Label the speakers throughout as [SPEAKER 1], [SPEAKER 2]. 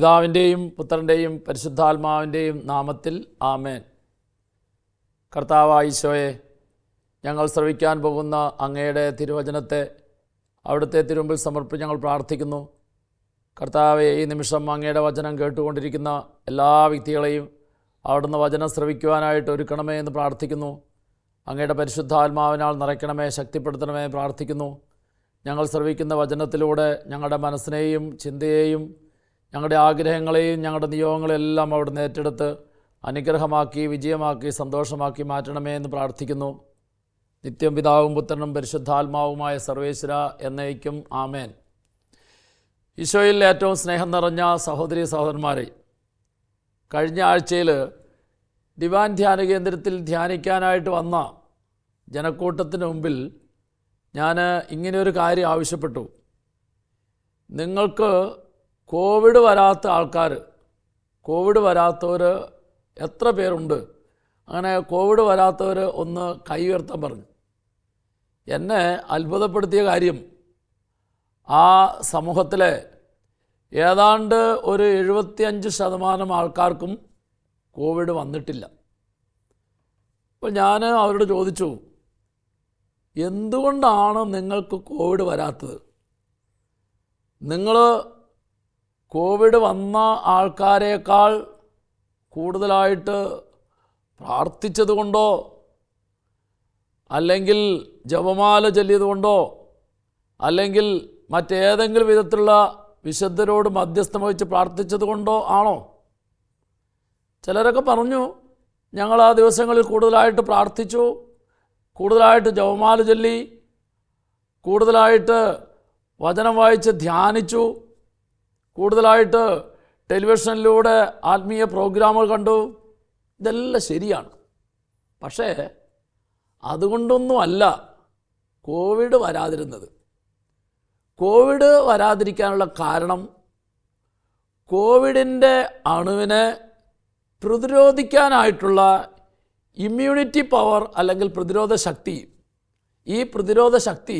[SPEAKER 1] പിതാവിൻ്റെയും പുത്രൻ്റെയും പരിശുദ്ധാത്മാവിൻ്റെയും നാമത്തിൽ ആമേൻ. കർത്താവായ ഈശോയെ, ഞങ്ങൾ ശ്രവിക്കാൻ പോകുന്ന അങ്ങയുടെ തിരുവചനത്തെ അവിടുത്തെ തിരുമുമ്പിൽ സമർപ്പിച്ച് ഞങ്ങൾ പ്രാർത്ഥിക്കുന്നു. കർത്താവെ, ഈ നിമിഷം അങ്ങയുടെ വചനം കേട്ടുകൊണ്ടിരിക്കുന്ന എല്ലാ വ്യക്തികളെയും അവിടുന്ന് വചനം ശ്രവിക്കുവാനായിട്ട് ഒരുക്കണമേ എന്ന് പ്രാർത്ഥിക്കുന്നു. അങ്ങയുടെ പരിശുദ്ധാത്മാവിനാൽ നിറയ്ക്കണമേ, ശക്തിപ്പെടുത്തണമേ പ്രാർത്ഥിക്കുന്നു. ഞങ്ങൾ ശ്രവിക്കുന്ന വചനത്തിലൂടെ ഞങ്ങളുടെ മനസ്സിനെയും ചിന്തയെയും ഞങ്ങളുടെ ആഗ്രഹങ്ങളെയും ഞങ്ങളുടെ നിയോഗങ്ങളെല്ലാം അവിടുന്ന് ഏറ്റെടുത്ത് അനുഗ്രഹമാക്കി, വിജയമാക്കി, സന്തോഷമാക്കി മാറ്റണമേ എന്ന് പ്രാർത്ഥിക്കുന്നു. നിത്യം പിതാവും പുത്രനും പരിശുദ്ധാത്മാവുമായ സർവേശ്വര എന്നേക്കും ആമേൻ. ഈശോയിൽ ഏറ്റവും സ്നേഹം നിറഞ്ഞ സഹോദരീ സഹോദരന്മാരെ, കഴിഞ്ഞ ആഴ്ചയിൽ ഡിവൈൻ ധ്യാന കേന്ദ്രത്തിൽ ധ്യാനിക്കാനായിട്ട് വന്ന ജനക്കൂട്ടത്തിന് മുമ്പിൽ ഞാൻ ഇങ്ങനെയൊരു കാര്യം ആവശ്യപ്പെട്ടു. നിങ്ങൾക്ക് കോവിഡ് വരാത്ത ആൾക്കാർ, കോവിഡ് വരാത്തവർ എത്ര പേരുണ്ട്? അങ്ങനെ കോവിഡ് വരാത്തവർ ഒന്ന് കൈ ഉയർത്താൻ പറഞ്ഞു. എന്നെ അത്ഭുതപ്പെടുത്തിയ കാര്യം, ആ സമൂഹത്തിലെ ഏതാണ്ട് ഒരു 75% ആൾക്കാർക്കും കോവിഡ് വന്നിട്ടില്ല. അപ്പോൾ ഞാൻ അവരോട് ചോദിച്ചു, എന്തുകൊണ്ടാണ് നിങ്ങൾക്ക് കോവിഡ് വരാത്തത്? നിങ്ങൾ കോവിഡ് വന്ന ആൾക്കാരേക്കാൾ കൂടുതലായിട്ട് പ്രാർത്ഥിച്ചതുകൊണ്ടോ, അല്ലെങ്കിൽ ജപമാല ചൊല്ലിയതുകൊണ്ടോ, അല്ലെങ്കിൽ മറ്റേതെങ്കിലും വിധത്തിലുള്ള വിശുദ്ധരോട് മധ്യസ്ഥം വഹിച്ച് പ്രാർത്ഥിച്ചത് കൊണ്ടോ ആണോ? ചിലരൊക്കെ പറഞ്ഞു, ഞങ്ങൾ ആ ദിവസങ്ങളിൽ കൂടുതലായിട്ട് പ്രാർത്ഥിച്ചു, കൂടുതലായിട്ട് ജപമാല ചൊല്ലി, കൂടുതലായിട്ട് വചനം വായിച്ച് ധ്യാനിച്ചു, കൂടുതലായിട്ട് ടെലിവിഷനിലൂടെ ആത്മീയ പ്രോഗ്രാമുകൾ കണ്ടു. ഇതെല്ലാം ശരിയാണ്. പക്ഷേ അതുകൊണ്ടൊന്നുമല്ല കോവിഡ് വരാതിരുന്നത്. കോവിഡ് വരാതിരിക്കാനുള്ള കാരണം, കോവിഡിൻ്റെ അണുവിനെ പ്രതിരോധിക്കാനായിട്ടുള്ള ഇമ്മ്യൂണിറ്റി പവർ അല്ലെങ്കിൽ പ്രതിരോധ ശക്തി, ഈ പ്രതിരോധ ശക്തി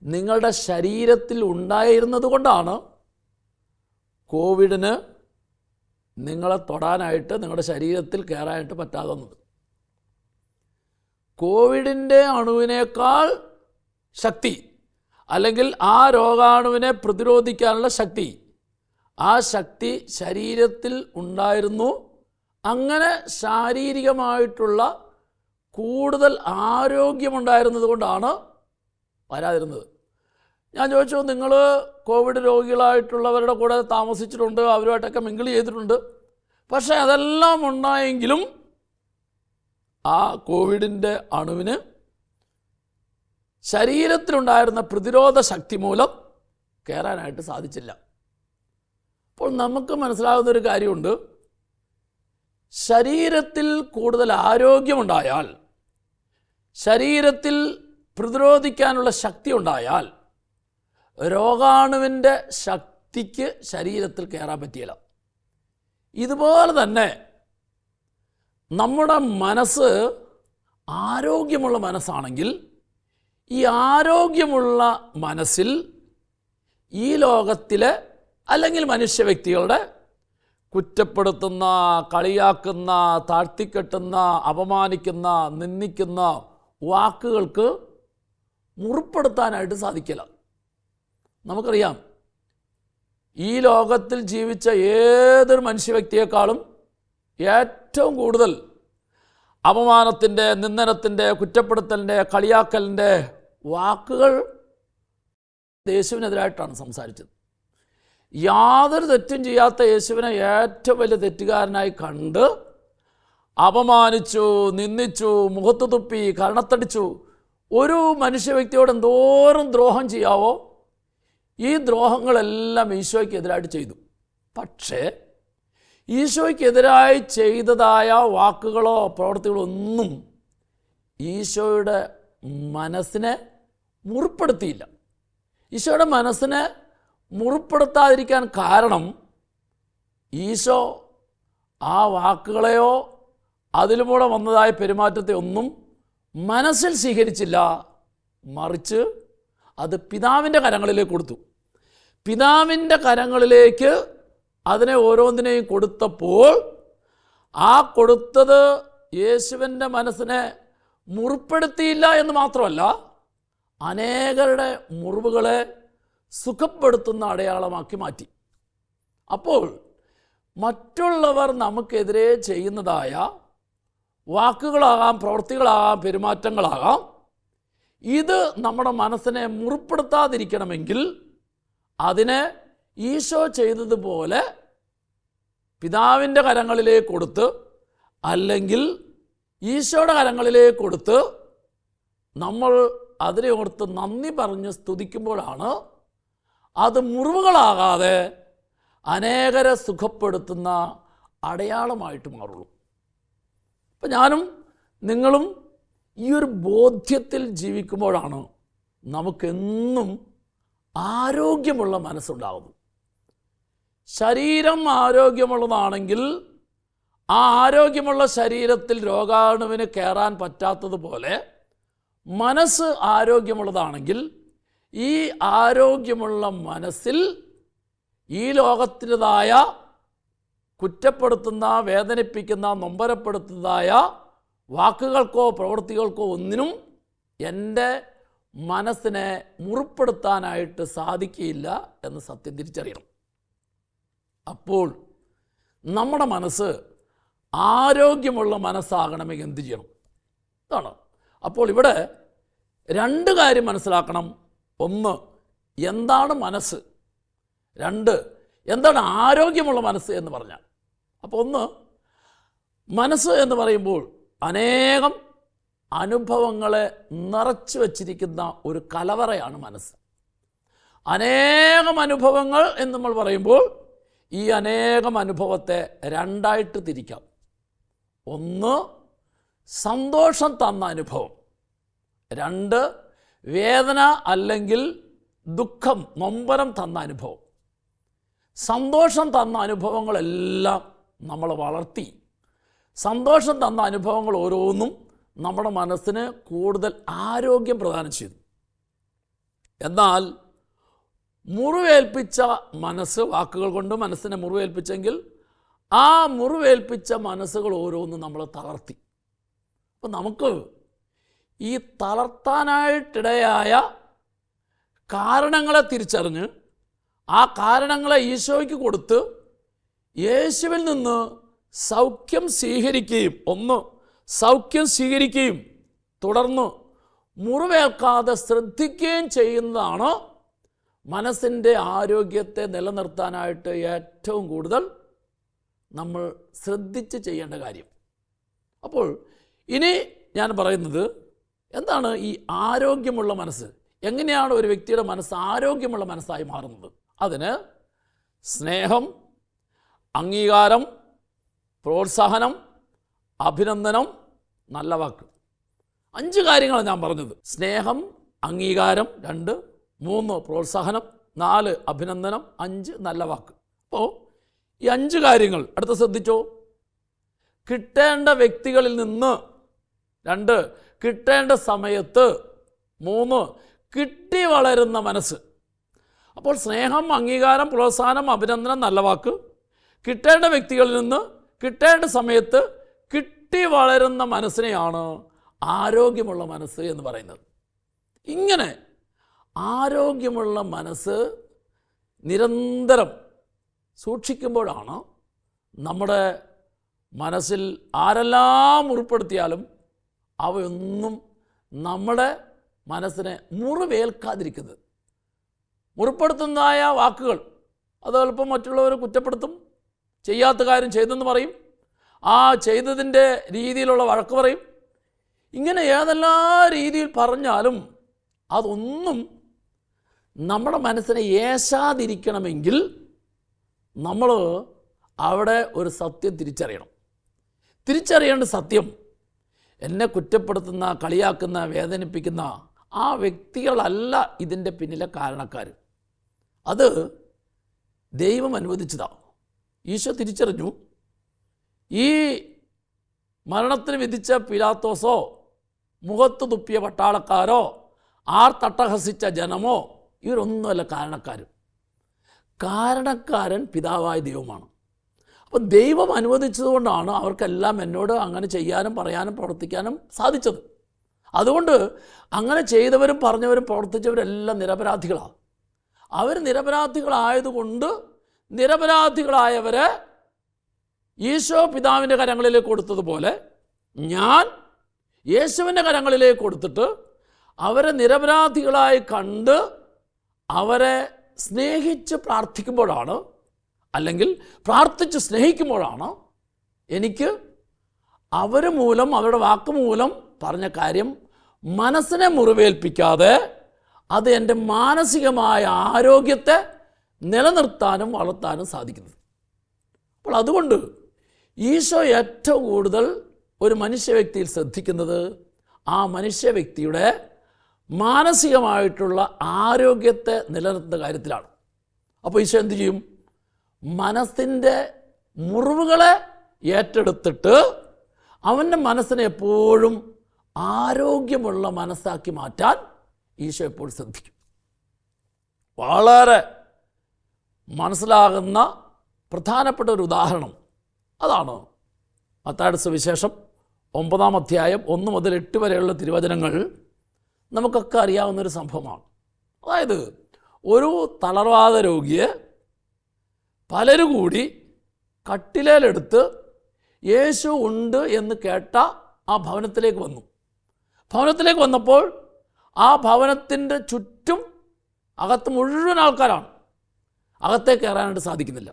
[SPEAKER 1] നിങ്ങളുടെ ശരീരത്തിൽ ഉണ്ടായിരുന്നത് കൊണ്ടാണ് കോവിഡിന് നിങ്ങളെ തൊടാനായിട്ട്, നിങ്ങളുടെ ശരീരത്തിൽ കയറാനായിട്ട് പറ്റാതെ വന്നത്. കോവിഡിൻ്റെ അണുവിനേക്കാൾ ശക്തി, അല്ലെങ്കിൽ ആ രോഗാണുവിനെ പ്രതിരോധിക്കാനുള്ള ശക്തി, ആ ശക്തി ശരീരത്തിൽ ഉണ്ടായിരുന്നു. അങ്ങനെ ശാരീരികമായിട്ടുള്ള കൂടുതൽ ആരോഗ്യമുണ്ടായിരുന്നത് കൊണ്ടാണ് വരാതിരുന്നത്. ഞാൻ ചോദിച്ചു, നിങ്ങൾ കോവിഡ് രോഗികളായിട്ടുള്ളവരുടെ കൂടെ താമസിച്ചിട്ടുണ്ട്, അവരുമായിട്ടൊക്കെ മിങ്കിൾ ചെയ്തിട്ടുണ്ട്, പക്ഷേ അതെല്ലാം ഉണ്ടായെങ്കിലും ആ കോവിഡിൻ്റെ അണുവിന് ശരീരത്തിലുണ്ടായിരുന്ന പ്രതിരോധ ശക്തി മൂലം കയറാനായിട്ട് സാധിച്ചില്ല. അപ്പോൾ നമുക്ക് മനസ്സിലാകുന്നൊരു കാര്യമുണ്ട്, ശരീരത്തിൽ കൂടുതൽ ആരോഗ്യമുണ്ടായാൽ, ശരീരത്തിൽ പ്രതിരോധിക്കാനുള്ള ശക്തി ഉണ്ടായാൽ, രോഗാണുവിൻ്റെ ശക്തിക്ക് ശരീരത്തിൽ കയറാൻ പറ്റിയില്ല. ഇതുപോലെ തന്നെ നമ്മുടെ മനസ്സ് ആരോഗ്യമുള്ള മനസ്സാണെങ്കിൽ, ഈ ആരോഗ്യമുള്ള മനസ്സിൽ ഈ ലോകത്തിലെ അല്ലെങ്കിൽ മനുഷ്യ വ്യക്തികളുടെ കുറ്റപ്പെടുത്തുന്ന, കളിയാക്കുന്ന, താഴ്ത്തിക്കെട്ടുന്ന, അപമാനിക്കുന്ന, നിന്ദിക്കുന്ന വാക്കുകൾക്ക് മുറിപ്പെടുത്താനായിട്ട് സാധിക്കില്ല. നമുക്കറിയാം, ഈ ലോകത്തിൽ ജീവിച്ച ഏതൊരു മനുഷ്യ വ്യക്തിയേക്കാളും ഏറ്റവും കൂടുതൽ അപമാനത്തിൻ്റെ, നിന്ദനത്തിൻ്റെ, കുറ്റപ്പെടുത്തലിൻ്റെ, കളിയാക്കലിൻ്റെ വാക്കുകൾ യേശുവിനെതിരായിട്ടാണ് സംസാരിച്ചത്. യാതൊരു തെറ്റും ചെയ്യാത്ത യേശുവിനെ ഏറ്റവും വലിയ തെറ്റുകാരനായി കണ്ട് അപമാനിച്ചു, നിന്ദിച്ചു, മുഖത്ത് തുപ്പി, കരണത്തടിച്ചു. ഒരു മനുഷ്യ വ്യക്തിയോട് എന്തോരം ദ്രോഹം ചെയ്യാവോ, ഈ ദ്രോഹങ്ങളെല്ലാം ഈശോയ്ക്കെതിരായിട്ട് ചെയ്തു. പക്ഷേ ഈശോയ്ക്കെതിരായി ചെയ്തതായ വാക്കുകളോ പ്രവൃത്തികളോ ഒന്നും ഈശോയുടെ മനസ്സിനെ മുറിപ്പെടുത്തിയില്ല. ഈശോയുടെ മനസ്സിനെ മുറിപ്പെടുത്താതിരിക്കാൻ കാരണം, ഈശോ ആ വാക്കുകളെയോ അതിലൂടെ വന്നതായ പെരുമാറ്റത്തെ ഒന്നും മനസ്സിൽ സ്വീകരിച്ചില്ല, മറിച്ച് അത് പിതാവിൻ്റെ കരങ്ങളിലേക്ക് കൊടുത്തു. പിതാവിൻ്റെ കരങ്ങളിലേക്ക് അതിനെ ഓരോന്നിനെയും കൊടുത്തപ്പോൾ ആ കൊടുത്തത് യേശുവിൻ്റെ മനസ്സിനെ മുറിപ്പെടുത്തിയില്ല എന്ന് മാത്രമല്ല, അനേകരുടെ മുറിവുകളെ സുഖപ്പെടുത്തുന്ന അടയാളമാക്കി മാറ്റി. അപ്പോൾ മറ്റുള്ളവർ നമുക്കെതിരെ ചെയ്യുന്നതായ വാക്കുകളാകാം, പ്രവൃത്തികളാകാം, പെരുമാറ്റങ്ങളാകാം, ഇത് നമ്മുടെ മനസ്സിനെ മുറിപ്പെടുത്താതിരിക്കണമെങ്കിൽ അതിനെ ഈശോ ചെയ്തതുപോലെ പിതാവിൻ്റെ കരങ്ങളിലേക്ക് കൊടുത്ത്, അല്ലെങ്കിൽ ഈശോയുടെ കരങ്ങളിലേക്ക് കൊടുത്ത് നമ്മൾ അതിനെ ഓർത്ത് നന്ദി പറഞ്ഞ് സ്തുതിക്കുമ്പോഴാണ് അത് മുറിവുകളാകാതെ അനേകരെ സുഖപ്പെടുത്തുന്ന അടയാളമായിട്ട് മാറുള്ളൂ. അപ്പം ഞാനും നിങ്ങളും ഈ ഒരു ബോധ്യത്തിൽ ജീവിക്കുമ്പോഴാണ് നമുക്കെന്നും ആരോഗ്യമുള്ള മനസ്സുണ്ടാകുന്നത്. ശരീരം ആരോഗ്യമുള്ളതാണെങ്കിൽ ആ ആരോഗ്യമുള്ള ശരീരത്തിൽ രോഗാണുവിന് കയറാൻ പറ്റാത്തതുപോലെ മനസ്സ് ആരോഗ്യമുള്ളതാണെങ്കിൽ ഈ ആരോഗ്യമുള്ള മനസ്സിൽ ഈ ലോകത്തിൻ്റെതായ കുറ്റപ്പെടുത്തുന്ന, വേദനിപ്പിക്കുന്ന, നൊമ്പരപ്പെടുത്തുന്നതായ വാക്കുകൾക്കോ പ്രവൃത്തികൾക്കോ ഒന്നിനും എൻ്റെ മനസ്സിനെ മുറിപ്പെടുത്താനായിട്ട് സാധിക്കില്ല എന്ന് സത്യം തിരിച്ചറിയണം. അപ്പോൾ നമ്മുടെ മനസ്സ് ആരോഗ്യമുള്ള മനസ്സാകണമെങ്കിൽ എന്ത് ചെയ്യണം? ഇതാണ്. അപ്പോൾ ഇവിടെ രണ്ട് കാര്യം മനസ്സിലാക്കണം. ഒന്ന്, എന്താണ് മനസ്സ്? രണ്ട്, എന്താണ് ആരോഗ്യമുള്ള മനസ്സ് എന്ന് പറഞ്ഞാൽ. അപ്പോൾ ഒന്ന്, മനസ്സ് എന്ന് പറയുമ്പോൾ അനേകം അനുഭവങ്ങളെ നിറച്ചു വച്ചിരിക്കുന്ന ഒരു കലവറയാണ് മനസ്സ്. അനേകം അനുഭവങ്ങൾ എന്ന് നമ്മൾ പറയുമ്പോൾ ഈ അനേകം അനുഭവത്തെ രണ്ടായിട്ട് തിരിക്കാം. ഒന്ന്, സന്തോഷം തന്ന അനുഭവം. രണ്ട്, വേദന അല്ലെങ്കിൽ ദുഃഖം, നൊമ്പരം തന്ന അനുഭവം. സന്തോഷം തന്ന അനുഭവങ്ങളെല്ലാം നമ്മൾ വളർത്തി. സന്തോഷം തന്ന അനുഭവങ്ങൾ ഓരോന്നും നമ്മുടെ മനസ്സിന് കൂടുതൽ ആരോഗ്യം പ്രദാനം ചെയ്തു. എന്നാൽ മുറിവേൽപ്പിച്ച മനസ്സ്, വാക്കുകൾ കൊണ്ട് മനസ്സിനെ മുറിവേൽപ്പിച്ചെങ്കിൽ ആ മുറിവേൽപ്പിച്ച മനസ്സുകൾ ഓരോന്നും നമ്മൾ തളർത്തി. അപ്പം നമുക്ക് ഈ തളർത്താനായിട്ടിടയായ കാരണങ്ങളെ തിരിച്ചറിഞ്ഞ് ആ കാരണങ്ങളെ ഈശോയ്ക്ക് കൊടുത്ത് യേശുവിൽ നിന്ന് സൗഖ്യം സ്വീകരിക്കുകയും, ഒന്ന് സൗഖ്യം സ്വീകരിക്കുകയും തുടർന്ന് മുറിവേൽക്കാതെ ശ്രദ്ധിക്കുകയും ചെയ്യുന്നതാണ് മനസ്സിൻ്റെ ആരോഗ്യത്തെ നിലനിർത്താനായിട്ട് ഏറ്റവും കൂടുതൽ നമ്മൾ ശ്രദ്ധിച്ച് ചെയ്യേണ്ട കാര്യം. അപ്പോൾ ഇനി ഞാൻ പറയുന്നത് എന്താണ് ഈ ആരോഗ്യമുള്ള മനസ്സ്? എങ്ങനെയാണ് ഒരു വ്യക്തിയുടെ മനസ്സ് ആരോഗ്യമുള്ള മനസ്സായി മാറുന്നത്? അതിന് സ്നേഹം, അംഗീകാരം, പ്രോത്സാഹനം, അഭിനന്ദനം, നല്ല വാക്ക്, 5 കാര്യങ്ങളാണ് ഞാൻ പറഞ്ഞത്. സ്നേഹം, അംഗീകാരം 2, 3 പ്രോത്സാഹനം, 4 അഭിനന്ദനം, 5 നല്ല വാക്ക്. അപ്പോൾ ഈ 5 കാര്യങ്ങൾ അടുത്ത ശ്രദ്ധിച്ചോ. കിട്ടേണ്ട വ്യക്തികളിൽ നിന്ന്, 2 കിട്ടേണ്ട സമയത്ത്, 3 കിട്ടി വളരുന്ന മനസ്സ്. അപ്പോൾ സ്നേഹം, അംഗീകാരം, പ്രോത്സാഹനം, അഭിനന്ദനം, നല്ല വാക്ക്, കിട്ടേണ്ട വ്യക്തികളിൽ നിന്ന്, കിട്ടേണ്ട സമയത്ത്, കിട്ടി വളരുന്ന മനസ്സിനെയാണ് ആരോഗ്യമുള്ള മനസ്സ് എന്ന് പറയുന്നത്. ഇങ്ങനെ ആരോഗ്യമുള്ള മനസ്സ് നിരന്തരം സൂക്ഷിക്കുമ്പോഴാണ് നമ്മുടെ മനസ്സിൽ ആരെല്ലാം മുറിപ്പെടുത്തിയാലും അവയൊന്നും നമ്മുടെ മനസ്സിനെ മുറിവേൽക്കാതിരിക്കുന്നത്. മുറിപ്പെടുത്തുന്നതായ വാക്കുകൾ അത് ചിലപ്പോൾ മറ്റുള്ളവരെ കുറ്റപ്പെടുത്തും, ചെയ്യാത്ത കാര്യം ചെയ്തെന്ന് പറയും, ആ ചെയ്തതിൻ്റെ രീതിയിലുള്ള വഴക്ക് പറയും. ഇങ്ങനെ ഏതെല്ലാം രീതിയിൽ പറഞ്ഞാലും അതൊന്നും നമ്മുടെ മനസ്സിനെ ഏശാതിരിക്കണമെങ്കിൽ നമ്മൾ അവിടെ ഒരു സത്യം തിരിച്ചറിയണം. തിരിച്ചറിയേണ്ട സത്യം, എന്നെ കുറ്റപ്പെടുത്തുന്ന, കളിയാക്കുന്ന, വേദനിപ്പിക്കുന്ന ആ വ്യക്തികളല്ല ഇതിൻ്റെ പിന്നിലെ കാരണക്കാർ. അത് ദൈവം അനുവദിച്ചതാണ്. ഈശോ തിരിച്ചറിഞ്ഞു, ഈ മരണത്തിന് വിധിച്ച പിലാത്തോസോ, മുഖത്ത് തുപ്പിയ പട്ടാളക്കാരോ, ആർത്തട്ടഹസിച്ച ജനമോ ഇവരൊന്നുമല്ല കാരണക്കാർ. കാരണക്കാരൻ പിതാവായ ദൈവമാണ്. അപ്പോൾ ദൈവം അനുവദിച്ചതുകൊണ്ടാണ് അവർക്കെല്ലാം എന്നോട് അങ്ങനെ ചെയ്യാനും പറയാനും പ്രവർത്തിക്കാനും സാധിച്ചത്. അതുകൊണ്ട് അങ്ങനെ ചെയ്തവരും പറഞ്ഞവരും പ്രവർത്തിച്ചവരെല്ലാം നിരപരാധികളാണ്. അവർ നിരപരാധികളായതുകൊണ്ട് നിരപരാധികളായവരെ ഈശോ പിതാവിൻ്റെ കരങ്ങളിലേക്ക് കൊടുത്തതുപോലെ ഞാൻ യേശുവിൻ്റെ കരങ്ങളിലേക്ക് കൊടുത്തിട്ട് അവരെ നിരപരാധികളായി കണ്ട് അവരെ സ്നേഹിച്ച് പ്രാർത്ഥിക്കുമ്പോഴാണ്, അല്ലെങ്കിൽ പ്രാർത്ഥിച്ച് സ്നേഹിക്കുമ്പോഴാണ് എനിക്ക് അവർ മൂലം, അവരുടെ വാക്കുമൂലം പറഞ്ഞ കാര്യം മനസ്സിനെ മുറിവേൽപ്പിക്കാതെ അത് എൻ്റെ മാനസികമായ ആരോഗ്യത്തെ നിലനിർത്താനും വളർത്താനും സാധിക്കുന്നത്. അപ്പോൾ അതുകൊണ്ട് ഈശോ ഏറ്റവും കൂടുതൽ ഒരു മനുഷ്യ വ്യക്തിയിൽ ശ്രദ്ധിക്കുന്നത് ആ മനുഷ്യ വ്യക്തിയുടെ മാനസികമായിട്ടുള്ള ആരോഗ്യത്തെ നിലനിർത്തുന്ന കാര്യത്തിലാണ്. അപ്പോൾ ഈശോ എന്തു ചെയ്യും? മനസ്സിൻ്റെ മുറിവുകളെ ഏറ്റെടുത്തിട്ട് അവൻ്റെ മനസ്സിനെ എപ്പോഴും ആരോഗ്യമുള്ള മനസ്സാക്കി മാറ്റാൻ ഈശോ എപ്പോഴും ശ്രദ്ധിക്കും. വളരെ മനസ്സിലാകുന്ന പ്രധാനപ്പെട്ട ഒരു ഉദാഹരണം അതാണ് മത്തായിയുടെ സുവിശേഷം 9-ാം അധ്യായം 1 മുതൽ 8 വരെയുള്ള തിരുവചനങ്ങൾ. നമുക്കൊക്കെ അറിയാവുന്നൊരു സംഭവമാണ്. അതായത് ഒരു തളർവാദ രോഗിയെ പലരും കൂടി കട്ടിലേലെടുത്ത് യേശു ഉണ്ട് എന്ന് കേട്ട ആ ഭവനത്തിലേക്ക് വന്നു. ഭവനത്തിലേക്ക് വന്നപ്പോൾ ആ ഭവനത്തിൻ്റെ ചുറ്റും അകത്ത് മുഴുവൻ ആൾക്കാരാണ്. അകത്തേക്ക് കയറാനായിട്ട് സാധിക്കുന്നില്ല.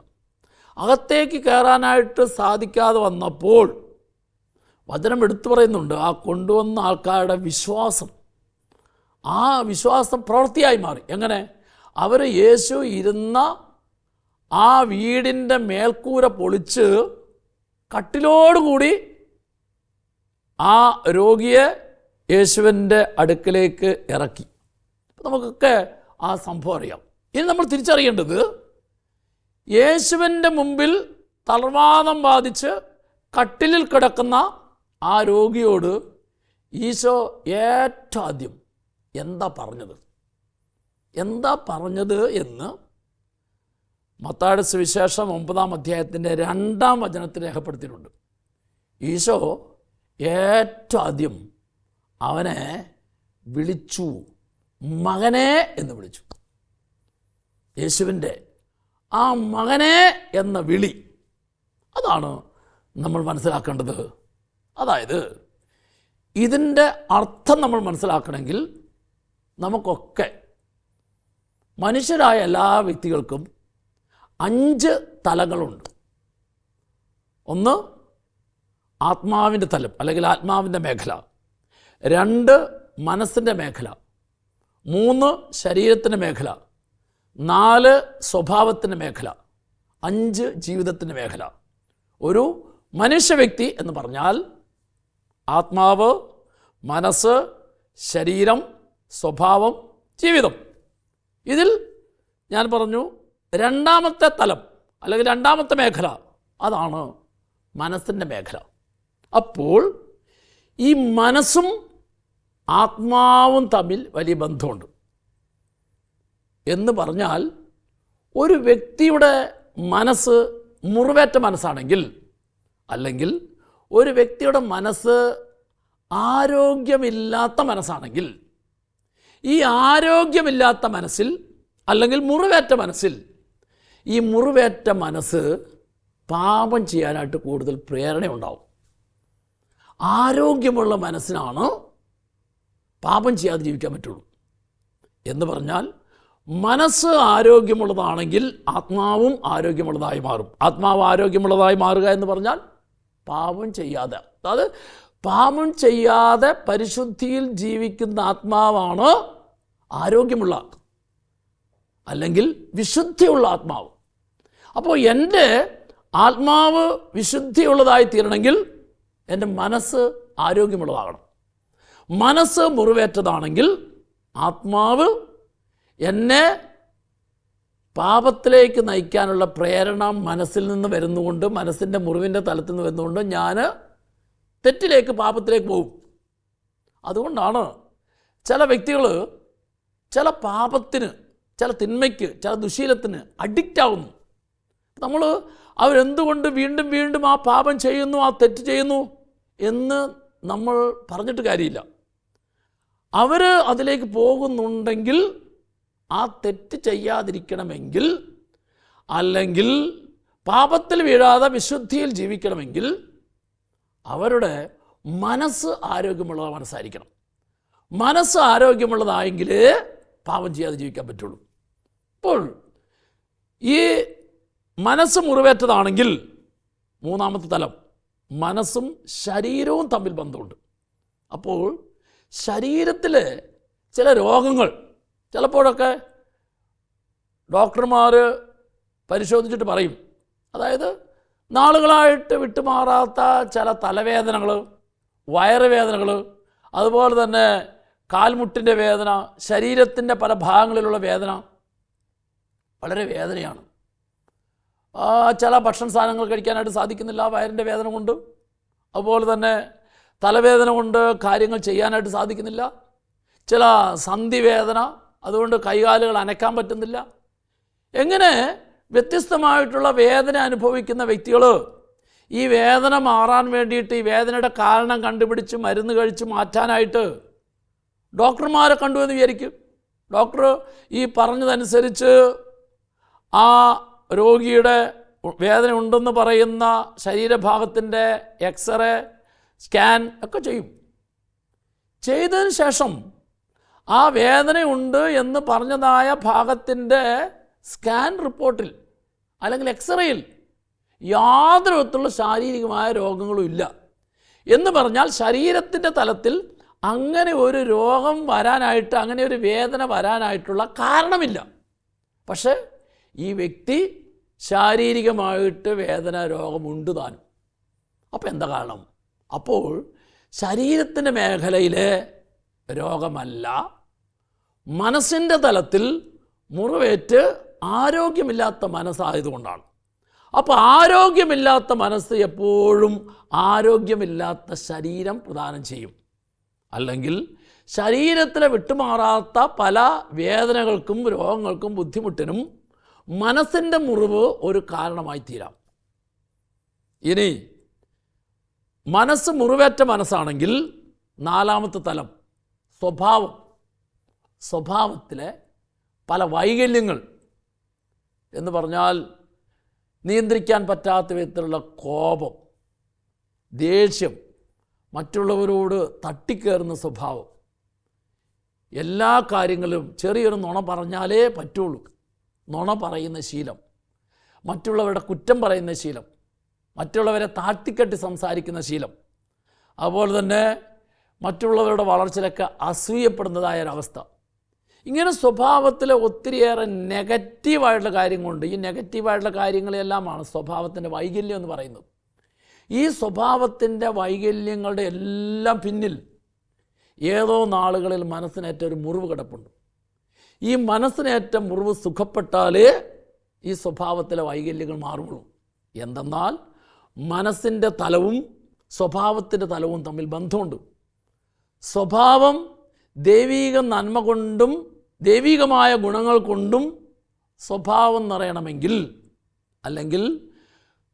[SPEAKER 1] അകത്തേക്ക് കയറാനായിട്ട് സാധിക്കാതെ വന്നപ്പോൾ വചനം എടുത്തു പറയുന്നുണ്ട്, ആ കൊണ്ടുവന്ന ആൾക്കാരുടെ വിശ്വാസം, ആ വിശ്വാസം പ്രവൃത്തിയായി മാറി. എങ്ങനെ? അവർ യേശു ഇരുന്ന ആ വീടിൻ്റെ മേൽക്കൂര പൊളിച്ച് കട്ടിലോടുകൂടി ആ രോഗിയെ യേശുവിൻ്റെ അടുക്കിലേക്ക് ഇറക്കി. നമുക്കൊക്കെ ആ സംഭവം അറിയാം. ഇനി നമ്മൾ തിരിച്ചറിയേണ്ടത്, യേശുവിൻ്റെ മുമ്പിൽ തളർവാദം ബാധിച്ച് കട്ടിലിൽ കിടക്കുന്ന ആ രോഗിയോട് ഈശോ ഏറ്റവും ആദ്യം എന്താ പറഞ്ഞത് എന്ന് മത്തായിയുടെ സുവിശേഷം 9-ാം അധ്യായത്തിൻ്റെ 2-ാം വചനത്തിൽ രേഖപ്പെടുത്തിയിട്ടുണ്ട്. ഈശോ ഏറ്റവും ആദ്യം അവനെ വിളിച്ചു, മകനെ എന്ന് വിളിച്ചു. യേശുവിൻ്റെ ആ മകനെ എന്ന വിളി, അതാണ് നമ്മൾ മനസ്സിലാക്കേണ്ടത്. അതായത് ഇതിൻ്റെ അർത്ഥം നമ്മൾ മനസ്സിലാക്കണമെങ്കിൽ നമുക്കൊക്കെ, മനുഷ്യരായ എല്ലാ വ്യക്തികൾക്കും 5 തലങ്ങളുണ്ട്. ഒന്ന് ആത്മാവിൻ്റെ തലം, അല്ലെങ്കിൽ ആത്മാവിൻ്റെ മേഖല. 2 മനസ്സിൻ്റെ മേഖല. 3 ശരീരത്തിൻ്റെ മേഖല. 4 സ്വഭാവത്തിൻ്റെ മേഖല. 5 ജീവിതത്തിൻ്റെ മേഖല. ഒരു മനുഷ്യ വ്യക്തി എന്ന് പറഞ്ഞാൽ ആത്മാവ്, മനസ്സ്, ശരീരം, സ്വഭാവം, ജീവിതം. ഇതിൽ ഞാൻ പറഞ്ഞു 2ാമത്തെ തലം അല്ലെങ്കിൽ 2ാമത്തെ മേഖല, അതാണ് മനസ്സിൻ്റെ മേഖല. അപ്പോൾ ഈ മനസ്സും ആത്മാവും തമ്മിൽ വലിയ ബന്ധമുണ്ട്. എന്ന് പറഞ്ഞാൽ ഒരു വ്യക്തിയുടെ മനസ്സ് മുറിവേറ്റ മനസ്സാണെങ്കിൽ, അല്ലെങ്കിൽ ഒരു വ്യക്തിയുടെ മനസ്സ് ആരോഗ്യമില്ലാത്ത മനസ്സാണെങ്കിൽ, ഈ ആരോഗ്യമില്ലാത്ത മനസ്സിൽ അല്ലെങ്കിൽ മുറിവേറ്റ മനസ്സിൽ, ഈ മുറിവേറ്റ മനസ്സ് പാപം ചെയ്യാനായിട്ട് കൂടുതൽ പ്രേരണയുണ്ടാവും. ആരോഗ്യമുള്ള മനസ്സിനാണ് പാപം ചെയ്യാതെ ജീവിക്കാൻ പറ്റുള്ളൂ. എന്ന് പറഞ്ഞാൽ മനസ്സ് ആരോഗ്യമുള്ളതാണെങ്കിൽ ആത്മാവും ആരോഗ്യമുള്ളതായി മാറും. ആത്മാവ് ആരോഗ്യമുള്ളതായി മാറുക എന്ന് പറഞ്ഞാൽ പാപം ചെയ്യാതെ, അതായത് പാപം ചെയ്യാതെ പരിശുദ്ധിയിൽ ജീവിക്കുന്ന ആത്മാവാണ് ആരോഗ്യമുള്ള, അല്ലെങ്കിൽ വിശുദ്ധിയുള്ള ആത്മാവ്. അപ്പോൾ എൻ്റെ ആത്മാവ് വിശുദ്ധിയുള്ളതായി തീരണമെങ്കിൽ എൻ്റെ മനസ്സ് ആരോഗ്യമുള്ളതാകണം. മനസ്സ് മുറിവേറ്റതാണെങ്കിൽ ആത്മാവ് എന്നെ പാപത്തിലേക്ക് നയിക്കാനുള്ള പ്രേരണ മനസ്സിൽ നിന്ന് വരുന്നുകൊണ്ട്, മനസ്സിൻ്റെ മുറിവിൻ്റെ തലത്തിൽ നിന്ന് വരുന്നുകൊണ്ട് ഞാൻ തെറ്റിലേക്ക്, പാപത്തിലേക്ക് പോകും. അതുകൊണ്ടാണ് ചില വ്യക്തികൾ ചില പാപത്തിന് ചില തിന്മയ്ക്ക്, ചില ദുശീലത്തിന് അഡിക്റ്റ് ആകുന്നു. നമ്മൾ അവരെന്തുകൊണ്ട് വീണ്ടും വീണ്ടും ആ പാപം ചെയ്യുന്നു, ആ തെറ്റ് ചെയ്യുന്നു എന്ന് നമ്മൾ പറഞ്ഞിട്ട് കാര്യമില്ല. അവർ അതിലേക്ക് പോകുന്നുണ്ടെങ്കിൽ, ആ തെറ്റ് ചെയ്യാതിരിക്കണമെങ്കിൽ, അല്ലെങ്കിൽ പാപത്തിൽ വീഴാതെ വിശുദ്ധിയിൽ ജീവിക്കണമെങ്കിൽ അവരുടെ മനസ്സ് ആരോഗ്യമുള്ള മനസ്സായിരിക്കണം. മനസ്സ് ആരോഗ്യമുള്ളതായെങ്കിലേ പാപം ചെയ്യാതെ ജീവിക്കാൻ പറ്റുള്ളൂ. അപ്പോൾ ഈ മനസ്സ് മുറിവേറ്റതാണെങ്കിൽ മൂന്നാമത്തെ തലം, മനസ്സും ശരീരവും തമ്മിൽ ബന്ധമുണ്ട്. അപ്പോൾ ശരീരത്തിൽ ചില രോഗങ്ങൾ ചിലപ്പോഴൊക്കെ ഡോക്ടർമാർ പരിശോധിച്ചിട്ട് പറയും. അതായത് നാളുകളായിട്ട് വിട്ടുമാറാത്ത ചില തലവേദനകൾ, വയറുവേദനകൾ, അതുപോലെ തന്നെ കാൽമുട്ടിൻ്റെ വേദന, ശരീരത്തിൻ്റെ പല ഭാഗങ്ങളിലുള്ള വേദന, വളരെ വേദനയാണ്. ചില ഭക്ഷണ സാധനങ്ങൾ കഴിക്കാനായിട്ട് സാധിക്കുന്നില്ല വയറിൻ്റെ വേദന കൊണ്ട്. അതുപോലെ തന്നെ തലവേദന കൊണ്ട് കാര്യങ്ങൾ ചെയ്യാനായിട്ട് സാധിക്കുന്നില്ല. ചില സന്ധിവേദന, അതുകൊണ്ട് കൈകാലുകൾ അനക്കാൻ പറ്റുന്നില്ല. എങ്ങനെ വ്യത്യസ്തമായിട്ടുള്ള വേദന അനുഭവിക്കുന്ന വ്യക്തികൾ ഈ വേദന മാറാൻ വേണ്ടിയിട്ട്, ഈ വേദനയുടെ കാരണം കണ്ടുപിടിച്ച് മരുന്ന് കഴിച്ച് മാറ്റാനായിട്ട് ഡോക്ടർമാരെ കണ്ടുവെന്ന് വിചാരിക്കും. ഡോക്ടർ ഈ പറഞ്ഞതനുസരിച്ച് ആ രോഗിയുടെ വേദന ഉണ്ടെന്ന് പറയുന്ന ശരീരഭാഗത്തിൻ്റെ എക്സ്റേ, സ്കാൻ ഒക്കെ ചെയ്യും. ചെയ്തതിന് ശേഷം ആ വേദനയുണ്ട് എന്ന് പറഞ്ഞതായ ഭാഗത്തിൻ്റെ സ്കാൻ റിപ്പോർട്ടിൽ അല്ലെങ്കിൽ എക്സ്റേയിൽ യാതൊരു വിധത്തിലുള്ള ശാരീരികമായ രോഗങ്ങളും ഇല്ല എന്ന് പറഞ്ഞാൽ ശരീരത്തിൻ്റെ തലത്തിൽ അങ്ങനെ ഒരു രോഗം വരാനായിട്ട്, അങ്ങനെ ഒരു വേദന വരാനായിട്ടുള്ള കാരണമില്ല. പക്ഷേ ഈ വ്യക്തി ശാരീരികമായിട്ട് വേദന രോഗമുണ്ട് താനും. അപ്പോൾ എന്താ കാരണം? അപ്പോൾ ശരീരത്തിൻ്റെ മേഖലയിലെ രോഗമല്ല, മനസ്സിൻ്റെ തലത്തിൽ മുറിവേറ്റ് ആരോഗ്യമില്ലാത്ത മനസ്സായതുകൊണ്ടാണ്. അപ്പോൾ ആരോഗ്യമില്ലാത്ത മനസ്സ് എപ്പോഴും ആരോഗ്യമില്ലാത്ത ശരീരം പ്രദാനം ചെയ്യും. അല്ലെങ്കിൽ ശരീരത്തിലെ വിട്ടുമാറാത്ത പല വേദനകൾക്കും രോഗങ്ങൾക്കും ബുദ്ധിമുട്ടിനും മനസ്സിൻ്റെ മുറിവ് ഒരു കാരണമായി തീരാം. ഇനി മനസ്സ് മുറിവേറ്റ മനസ്സാണെങ്കിൽ നാലാമത്തെ തലം സ്വഭാവം. സ്വഭാവത്തിലെ പല വൈകല്യങ്ങൾ എന്ന് പറഞ്ഞാൽ നിയന്ത്രിക്കാൻ പറ്റാത്ത വിധത്തിലുള്ള കോപം, ദേഷ്യം, മറ്റുള്ളവരോട് തട്ടിക്കയറുന്ന സ്വഭാവം, എല്ലാ കാര്യങ്ങളും ചെറിയൊരു നുണ പറഞ്ഞാലേ പറ്റുള്ളൂ, നുണ പറയുന്ന ശീലം, മറ്റുള്ളവരുടെ കുറ്റം പറയുന്ന ശീലം, മറ്റുള്ളവരെ താഴ്ത്തിക്കെട്ടി സംസാരിക്കുന്ന ശീലം, അതുപോലെ തന്നെ മറ്റുള്ളവരുടെ വളർച്ചയിലൊക്കെ അസൂയപ്പെടുന്നതായ ഒരവസ്ഥ. ഇങ്ങനെ സ്വഭാവത്തിലെ ഒത്തിരിയേറെ നെഗറ്റീവായിട്ടുള്ള കാര്യങ്ങളുണ്ട്. ഈ നെഗറ്റീവായിട്ടുള്ള കാര്യങ്ങളെല്ലാമാണ് സ്വഭാവത്തിൻ്റെ വൈകല്യം എന്ന് പറയുന്നത്. ഈ സ്വഭാവത്തിൻ്റെ വൈകല്യങ്ങളുടെ എല്ലാം പിന്നിൽ ഏതോ നാളുകളിൽ മനസ്സിനേറ്റ ഒരു മുറിവ് കിടപ്പുണ്ട്. ഈ മനസ്സിനേറ്റ മുറിവ് സുഖപ്പെട്ടാലേ ഈ സ്വഭാവത്തിലെ വൈകല്യങ്ങൾ മാറുള്ളൂ. എന്തെന്നാൽ മനസ്സിൻ്റെ തലവും സ്വഭാവത്തിൻ്റെ തലവും തമ്മിൽ ബന്ധമുണ്ട്. സ്വഭാവം ദൈവീക നന്മ കൊണ്ടും ദൈവികമായ ഗുണങ്ങൾ കൊണ്ടും സ്വഭാവം നിറയണമെങ്കിൽ, അല്ലെങ്കിൽ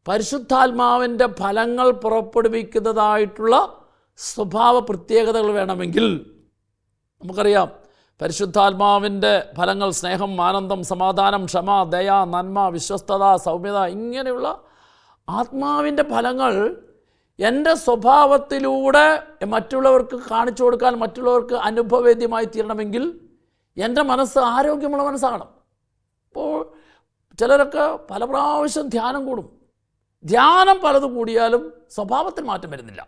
[SPEAKER 1] പരിശുദ്ധാത്മാവിൻ്റെ ഫലങ്ങൾ പുറപ്പെടുവിക്കുന്നതായിട്ടുള്ള സ്വഭാവ പ്രത്യേകതകൾ വേണമെങ്കിൽ, നമുക്കറിയാം പരിശുദ്ധാത്മാവിൻ്റെ ഫലങ്ങൾ സ്നേഹം, ആനന്ദം, സമാധാനം, ക്ഷമ, ദയ, നന്മ, വിശ്വസ്തത, സൗമ്യത, ഇങ്ങനെയുള്ള ആത്മാവിൻ്റെ ഫലങ്ങൾ എൻ്റെ സ്വഭാവത്തിലൂടെ മറ്റുള്ളവർക്ക് കാണിച്ചു കൊടുക്കാൻ, മറ്റുള്ളവർക്ക് അനുഭവവേദ്യമായി തീരണമെങ്കിൽ എൻ്റെ മനസ്സ് ആരോഗ്യമുള്ള മനസ്സാകണം. അപ്പോൾ ചിലരൊക്കെ പല പ്രാവശ്യം ധ്യാനം കൂടും. ധ്യാനം പലത് കൂടിയാലും സ്വഭാവത്തിൽ മാറ്റം വരുന്നില്ല.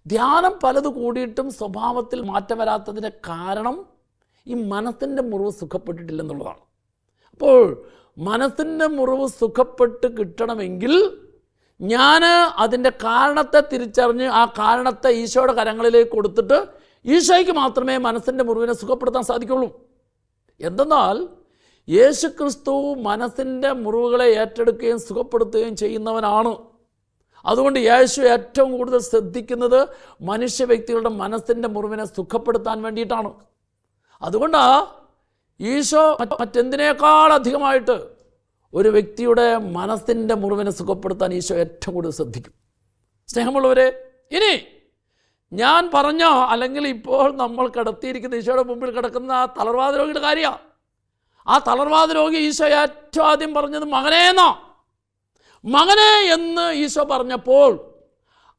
[SPEAKER 1] ധ്യാനം പലത് കൂടിയിട്ടും സ്വഭാവത്തിൽ മാറ്റം വരാത്തതിൻ്റെ കാരണം ഈ മനസ്സിൻ്റെ മുറിവ് സുഖപ്പെട്ടിട്ടില്ലെന്നുള്ളതാണ്. അപ്പോൾ മനസ്സിൻ്റെ മുറിവ് സുഖപ്പെട്ട് കിട്ടണമെങ്കിൽ ഞാൻ അതിൻ്റെ കാരണത്തെ തിരിച്ചറിഞ്ഞ് ആ കാരണത്തെ ഈശോയുടെ കരങ്ങളിലേക്ക് കൊടുത്തിട്ട് ഈശോയ്ക്ക് മാത്രമേ മനസ്സിൻ്റെ മുറിവിനെ സുഖപ്പെടുത്താൻ സാധിക്കുള്ളൂ. എന്തെന്നാൽ യേശുക്രിസ്തു മനസ്സിൻ്റെ മുറിവുകളെ ഏറ്റെടുക്കുകയും സുഖപ്പെടുത്തുകയും ചെയ്യുന്നവനാണ്. അതുകൊണ്ട് യേശു ഏറ്റവും കൂടുതൽ ശ്രദ്ധിക്കുന്നത് മനുഷ്യ വ്യക്തികളുടെ മനസ്സിൻ്റെ മുറിവിനെ സുഖപ്പെടുത്താൻ വേണ്ടിയിട്ടാണ്. അതുകൊണ്ടാണ് ഈശോ മറ്റെന്തിനേക്കാൾ അധികമായിട്ട് ഒരു വ്യക്തിയുടെ മനസ്സിൻ്റെ മുറിവിനെ സുഖപ്പെടുത്താൻ ഈശോ ഏറ്റവും കൂടുതൽ ശ്രദ്ധിക്കും. സ്നേഹമുള്ളവരെ, ഇനി ഞാൻ പറഞ്ഞ അല്ലെങ്കിൽ ഇപ്പോൾ നമ്മൾ കിടത്തിയിരിക്കുന്ന ഈശോയുടെ മുമ്പിൽ കിടക്കുന്ന ആ തളർവാദ രോഗിയുടെ കാര്യമാണ്. ആ തളർവാദ രോഗി ഈശോ ഏറ്റവും ആദ്യം പറഞ്ഞത് മകനേ എന്നാ. മകനെ എന്ന് ഈശോ പറഞ്ഞപ്പോൾ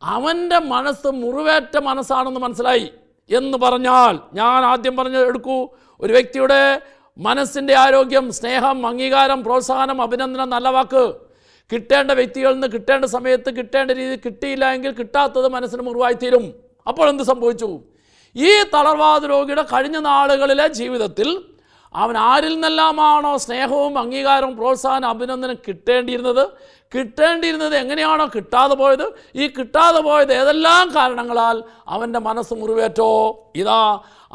[SPEAKER 1] അവൻ്റെ മനസ്സ് മുറിവേറ്റ മനസ്സാണെന്ന് മനസ്സിലായി. എന്ന് പറഞ്ഞാൽ ഞാൻ ആദ്യം പറഞ്ഞത് എടുക്കൂ. ഒരു വ്യക്തിയുടെ മനസ്സിൻ്റെ ആരോഗ്യം, സ്നേഹം, അംഗീകാരം, പ്രോത്സാഹനം, അഭിനന്ദനം, നല്ല വാക്ക് കിട്ടേണ്ട വ്യക്തികളിൽ നിന്ന് കിട്ടേണ്ട സമയത്ത് കിട്ടേണ്ട രീതിയിൽ കിട്ടിയില്ല എങ്കിൽ കിട്ടാത്തത് മനസ്സിന് മുറിവായിത്തീരും. അപ്പോൾ എന്ത് സംഭവിച്ചു? ഈ തളർവാദ രോഗിയുടെ കഴിഞ്ഞ നാളുകളിലെ ജീവിതത്തിൽ അവൻ ആരിൽ നിന്നെല്ലാമാണോ സ്നേഹവും അംഗീകാരവും പ്രോത്സാഹനം അഭിനന്ദനം കിട്ടേണ്ടിയിരുന്നത് എങ്ങനെയാണോ കിട്ടാതെ പോയത്, ഈ കിട്ടാതെ പോയത് ഏതെല്ലാം കാരണങ്ങളാൽ അവൻ്റെ മനസ്സ് മുറിവേറ്റോ, ഇതാ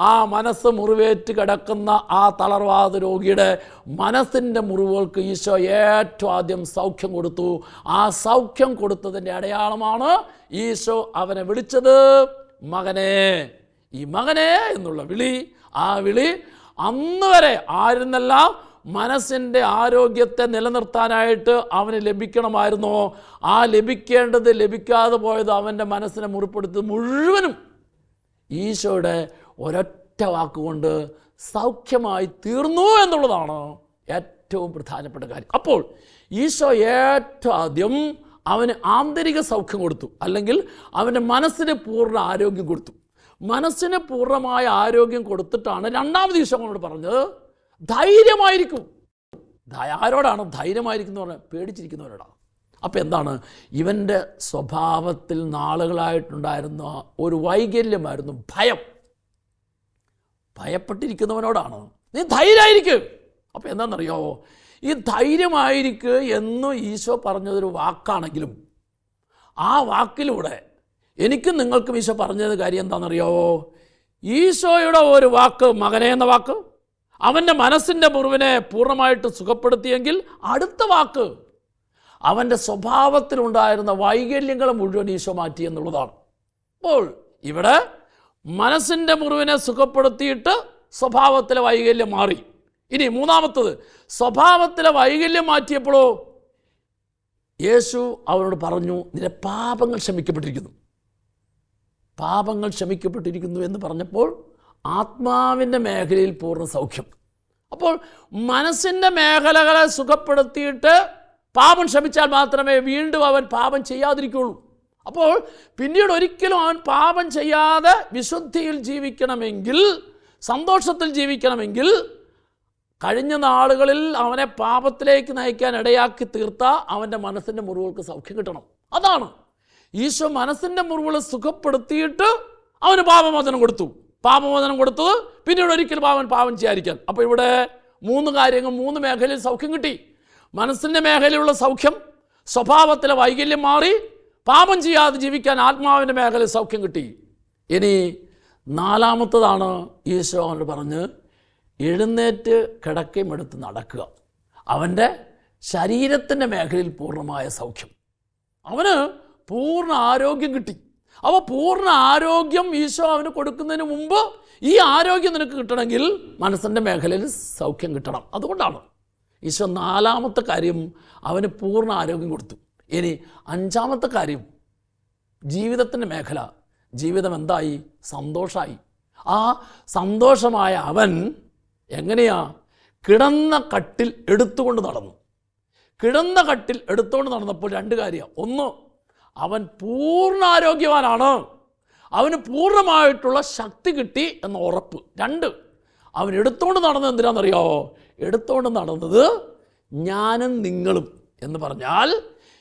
[SPEAKER 1] ആ മനസ്സ് മുറിവേറ്റ് കിടക്കുന്ന ആ തളർവാദ രോഗിയുടെ മനസ്സിൻ്റെ മുറിവുകൾക്ക് ഈശോ ഏറ്റവും ആദ്യം സൗഖ്യം കൊടുത്തു. ആ സൗഖ്യം കൊടുത്തതിൻ്റെ അടയാളമാണ് ഈശോ അവനെ വിളിച്ചത് മകനെ. ഈ മകനെ എന്നുള്ള വിളി, ആ വിളി അന്ന് വരെ ആയിരുന്നെല്ലാം മനസ്സിൻ്റെ ആരോഗ്യത്തെ നിലനിർത്താനായിട്ട് അവന് ലഭിക്കണമായിരുന്നോ, ആ ലഭിക്കേണ്ടത് ലഭിക്കാതെ പോയത് അവൻ്റെ മനസ്സിനെ മുറിപ്പെടുത്തി മുഴുവനും ഈശോയുടെ ഒരൊറ്റ വാക്കുകൊണ്ട് സൗഖ്യമായി തീർന്നു എന്നുള്ളതാണ് ഏറ്റവും പ്രധാനപ്പെട്ട കാര്യം. അപ്പോൾ ഈശോ ഏറ്റവും ആദ്യം അവന് ആന്തരിക സൗഖ്യം കൊടുത്തു, അല്ലെങ്കിൽ അവൻ്റെ മനസ്സിന് പൂർണ്ണ ആരോഗ്യം കൊടുത്തു. മനസ്സിന് പൂർണ്ണമായ ആരോഗ്യം കൊടുത്തിട്ടാണ് രണ്ടാമത് ഈശോ അവനോട് പറഞ്ഞത് ധൈര്യമായിരിക്കും. ആരോടാണ് ധൈര്യമായിരിക്കും എന്ന് പറഞ്ഞാൽ? പേടിച്ചിരിക്കുന്നവരോടാണ്. അപ്പോൾ എന്താണ്? ഇവൻ്റെ സ്വഭാവത്തിൽ നാളുകളായിട്ടുണ്ടായിരുന്ന ഒരു വൈകല്യമായിരുന്നു ഭയം. ഭയപ്പെട്ടിരിക്കുന്നവനോടാണ് നീ ധൈര്യമായിരിക്കും. അപ്പോൾ എന്താണെന്നറിയാമോ? ഈ ധൈര്യമായിരിക്കുക എന്ന് ഈശോ പറഞ്ഞതൊരു വാക്കാണെങ്കിലും ആ വാക്കിലൂടെ എനിക്കും നിങ്ങൾക്കും ഈശോ പറഞ്ഞത് കാര്യം എന്താണെന്നറിയാമോ? ഈശോയുടെ ഒരു വാക്ക്, മകനെ എന്ന വാക്ക്, അവൻ്റെ മനസ്സിൻ്റെ മുറിവിനെ പൂർണ്ണമായിട്ട് സുഖപ്പെടുത്തിയെങ്കിൽ അടുത്ത വാക്ക് അവൻ്റെ സ്വഭാവത്തിലുണ്ടായിരുന്ന വൈകല്യങ്ങൾ മുഴുവൻ ഈശോ മാറ്റി എന്നുള്ളതാണ്. അപ്പോൾ ഇവിടെ മനസ്സിൻ്റെ മുറിവിനെ സുഖപ്പെടുത്തിയിട്ട് സ്വഭാവത്തിലെ വൈകല്യം മാറി. ഇനി മൂന്നാമത്തത്, സ്വഭാവത്തിലെ വൈകല്യം മാറ്റിയപ്പോഴോ യേശു അവനോട് പറഞ്ഞു, നിന്റെ പാപങ്ങൾ ക്ഷമിക്കപ്പെട്ടിരിക്കുന്നു. പാപങ്ങൾ ക്ഷമിക്കപ്പെട്ടിരിക്കുന്നു എന്ന് പറഞ്ഞപ്പോൾ ആത്മാവിൻ്റെ മേഖലയിൽ പൂർണ്ണ സൗഖ്യം. അപ്പോൾ മനസ്സിൻ്റെ മേഖലകളെ സുഖപ്പെടുത്തിയിട്ട് പാപം ക്ഷമിച്ചാൽ മാത്രമേ വീണ്ടും അവൻ പാപം ചെയ്യാതിരിക്കുകയുള്ളൂ. അപ്പോൾ പിന്നീട് ഒരിക്കലും അവൻ പാപം ചെയ്യാതെ വിശുദ്ധിയിൽ ജീവിക്കണമെങ്കിൽ, സന്തോഷത്തിൽ ജീവിക്കണമെങ്കിൽ, കഴിഞ്ഞ നാളുകളിൽ അവനെ പാപത്തിലേക്ക് നയിക്കാൻ ഇടയാക്കി തീർത്ത അവൻ്റെ മനസ്സിൻ്റെ മുറിവുകൾക്ക് സൗഖ്യം കിട്ടണം. അതാണ് ഈശോ മനസ്സിൻ്റെ മുറിവുകൾ സുഖപ്പെടുത്തിയിട്ട് അവന് പാപമോചനം കൊടുത്തു. പാപമോചനം കൊടുത്തത് പിന്നീട് ഒരിക്കലും പാപം ചെയ്യാതിരിക്കാൻ. അപ്പോൾ ഇവിടെ മൂന്ന് കാര്യങ്ങൾ, മൂന്ന് മേഖലയിൽ സൗഖ്യം കിട്ടി. മനസ്സിൻ്റെ മേഖലയിലുള്ള സൗഖ്യം, സ്വഭാവത്തിലെ വൈകല്യം മാറി, പാപം ചെയ്യാതെ ജീവിക്കാൻ ആത്മാവിൻ്റെ മേഖലയിൽ സൗഖ്യം കിട്ടി. ഇനി നാലാമത്തതാണ് ഈശോ അവനോട് പറഞ്ഞ് എഴുന്നേറ്റ് കിടക്കയും എടുത്ത് നടക്കുക. അവൻ്റെ ശരീരത്തിൻ്റെ മേഖലയിൽ പൂർണ്ണമായ സൗഖ്യം, അവന് പൂർണ്ണ ആരോഗ്യം കിട്ടി. അപ്പോൾ പൂർണ്ണ ആരോഗ്യം ഈശോ അവന് കൊടുക്കുന്നതിന് മുമ്പ് ഈ ആരോഗ്യം നിനക്ക് കിട്ടണമെങ്കിൽ മനസ്സിൻ്റെ മേഖലയിൽ സൗഖ്യം കിട്ടണം. അതുകൊണ്ടാണ് ഈശോ നാലാമത്തെ കാര്യം അവന് പൂർണ്ണ ആരോഗ്യം കൊടുത്തു. ഇനി അഞ്ചാമത്തെ കാര്യം, ജീവിതത്തിൻ്റെ മേഖല, ജീവിതം എന്തായി? സന്തോഷമായി. ആ സന്തോഷമായ അവൻ എങ്ങനെയാ? കിടന്ന കട്ടിൽ എടുത്തുകൊണ്ട് നടന്നു. കിടന്ന കട്ടിൽ എടുത്തുകൊണ്ട് നടന്നപ്പോൾ രണ്ട് കാര്യം. ഒന്ന്, അവൻ പൂർണ്ണ ആരോഗ്യവാനാണ്, അവന് പൂർണ്ണമായിട്ടുള്ള ശക്തി കിട്ടി എന്ന ഉറപ്പ്. രണ്ട്, അവൻ എടുത്തുകൊണ്ട് നടന്നത് എന്തിനാണെന്നറിയാമോ? എടുത്തുകൊണ്ട് നടന്നത് ഞാനും നിങ്ങളും എന്ന് പറഞ്ഞാൽ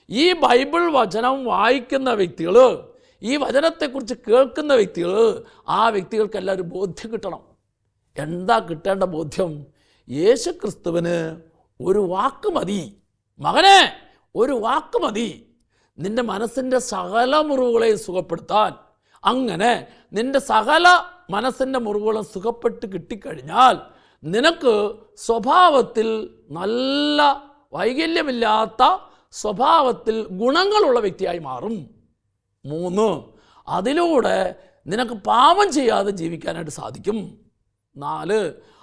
[SPEAKER 1] ഈ ബൈബിൾ വചനം വായിക്കുന്ന വ്യക്തികൾ, ഈ വചനത്തെക്കുറിച്ച് കേൾക്കുന്ന വ്യക്തികൾ, ആ വ്യക്തികൾക്കെല്ലാം ഒരു ബോധ്യം കിട്ടണം. എന്താ കിട്ടേണ്ട ബോധ്യം? യേശു ക്രിസ്തുവിന് ഒരു വാക്ക് മതി. മകനെ, ഒരു വാക്ക് മതി നിൻ്റെ മനസ്സിൻ്റെ സകല മുറിവുകളെയും സുഖപ്പെടുത്താൻ. അങ്ങനെ നിൻ്റെ സകല മനസ്സിൻ്റെ മുറിവുകളും സുഖപ്പെട്ട് കിട്ടിക്കഴിഞ്ഞാൽ നിനക്ക് സ്വഭാവത്തിൽ നല്ല വൈകല്യമില്ലാത്ത സ്വഭാവത്തിൽ ഗുണങ്ങളുള്ള വ്യക്തിയായി മാറും. മൂന്ന്, അതിലൂടെ നിനക്ക് പാപം ചെയ്യാതെ ജീവിക്കാനായിട്ട് സാധിക്കും. നാല്,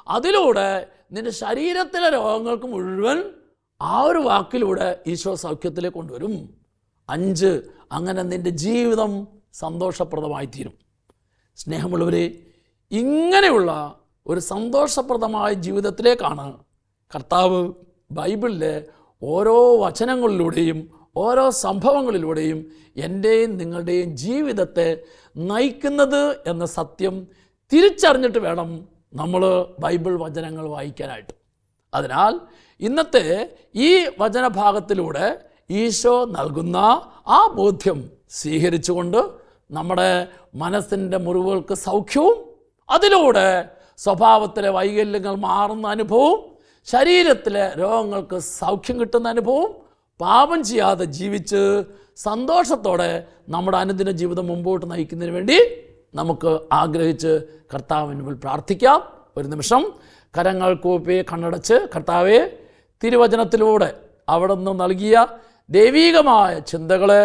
[SPEAKER 1] അതിലൂടെ നിൻ്റെ ശരീരത്തിലെ രോഗങ്ങൾക്ക് മുഴുവൻ ആ ഒരു വാക്കിലൂടെ ഈശോ സൗഖ്യത്തിലേക്ക് കൊണ്ടുവരും. 5, അങ്ങനെ നിൻ്റെ ജീവിതം സന്തോഷപ്രദമായി തീരും. സ്നേഹമുള്ളവരെ, ഇങ്ങനെയുള്ള ഒരു സന്തോഷപ്രദമായ ജീവിതത്തിലേക്കാണ് കർത്താവ് ബൈബിളിലെ ഓരോ വചനങ്ങളിലൂടെയും ഓരോ സംഭവങ്ങളിലൂടെയും എൻ്റെയും നിങ്ങളുടെയും ജീവിതത്തെ നയിക്കുന്നത് എന്ന സത്യം തിരിച്ചറിഞ്ഞിട്ട് വേണം നമ്മൾ ബൈബിൾ വചനങ്ങൾ വായിക്കാനായിട്ട്. അതിനാൽ ഇന്നത്തെ ഈ വചനഭാഗത്തിലൂടെ ഈശോ നൽകുന്ന ആ ബോധ്യം സ്വീകരിച്ചുകൊണ്ട് നമ്മുടെ മനസ്സിൻ്റെ മുറിവുകൾക്ക് സൗഖ്യവും അതിലൂടെ സ്വഭാവത്തിലെ വൈകല്യങ്ങൾ മാറുന്ന അനുഭവവും ശരീരത്തിലെ രോഗങ്ങൾക്ക് സൗഖ്യം കിട്ടുന്ന അനുഭവവും പാപം ചെയ്യാതെ ജീവിച്ച് സന്തോഷത്തോടെ നമ്മുടെ അനുദിന ജീവിതം മുമ്പോട്ട് നയിക്കുന്നതിന് വേണ്ടി നമുക്ക് ആഗ്രഹിച്ച് കർത്താവിന് മുമ്പിൽ പ്രാർത്ഥിക്കാം. ഒരു നിമിഷം കരങ്ങൾ കൂപ്പി കണ്ണടച്ച് കർത്താവെ, തിരുവചനത്തിലൂടെ അവിടുന്ന് നൽകിയ ദൈവീകമായ ചിന്തകളെ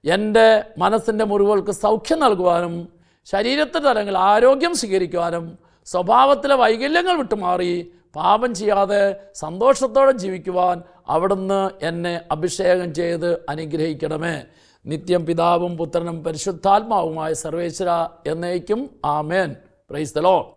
[SPEAKER 1] എൻ്റെ മനസ്സിൻ്റെ മുറിവുകൾക്ക് സൗഖ്യം നൽകുവാനും ശരീരത്തിൻ്റെ തലങ്ങളിൽ ആരോഗ്യം സ്വീകരിക്കുവാനും സ്വഭാവത്തിലെ വൈകല്യങ്ങൾ വിട്ടുമാറി പാപം ചെയ്യാതെ സന്തോഷത്തോടെ ജീവിക്കുവാൻ അവിടുന്ന് എന്നെ അഭിഷേകം ചെയ്ത് അനുഗ്രഹിക്കണമേ. നിത്യം പിതാവും പുത്രനും പരിശുദ്ധാത്മാവുമായ സർവേശ്വര എന്നേക്കും ആമേൻ. Praise the Lord.